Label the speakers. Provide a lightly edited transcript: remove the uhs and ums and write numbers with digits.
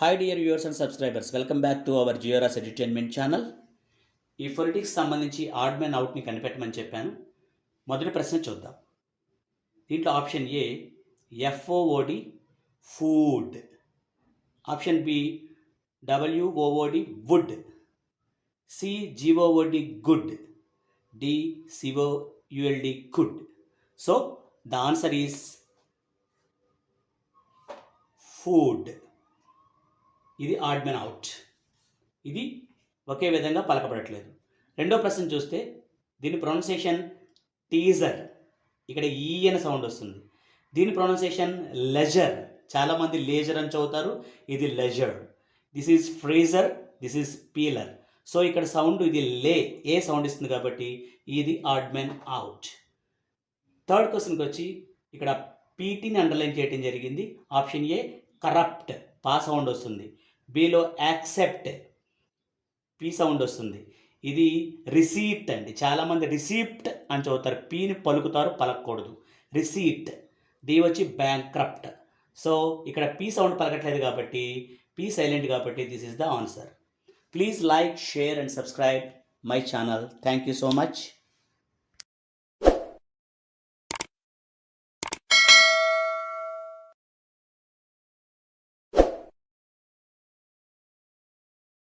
Speaker 1: Hi dear viewers and subscribers, welcome back to our Georas entertainment channel. ఈ phonetics సంబంధించి odd man అవుట్ని కనిపెట్టమని చెప్పాను. మొదటి ప్రశ్న చూద్దాం. దీంట్లో option A F O O D food, option B W O O D wood, C G O O D good, D C O U L D could. So the answer is food. ఇది ఆడ్ మ్యాన్ అవుట్. ఇది ఒకే విధంగా పలకబడట్లేదు. రెండో ప్రశ్న చూస్తే దీని ప్రొనౌన్సియేషన్ టీజర్, ఇక్కడ ఈ అనే సౌండ్ వస్తుంది. దీని ప్రొనౌన్సియేషన్ లెజర్, చాలామంది లేజర్ అని చదువుతారు, ఇది leisure. This is freezer, this is peeler. So ఇక్కడ సౌండ్ ఇది ఏ సౌండ్ ఇస్తుంది కాబట్టి ఇది ఆడ్ మ్యాన్ అవుట్. థర్డ్ క్వశ్చన్కి వచ్చి ఇక్కడ పీటీని అండర్లైన్ చేయడం జరిగింది. ఆప్షన్ ఏ కరప్ట్, పా సౌండ్ వస్తుంది. బిలో యాక్సెప్ట్, పీ సౌండ్ వస్తుంది. ఇది రిసీప్ట్ అండి, చాలామంది రిసీప్ట్ అని చదువుతారు, పీని పలుకుతారు, పలకూడదు. రిసీప్ట్. డి వచ్చి బ్యాంక్రప్ట్. సో ఇక్కడ పీ సౌండ్ పలకట్లేదు కాబట్టి పీ సైలెంట్ కాబట్టి this is the answer. Please like, share and subscribe my channel. Thank you so much.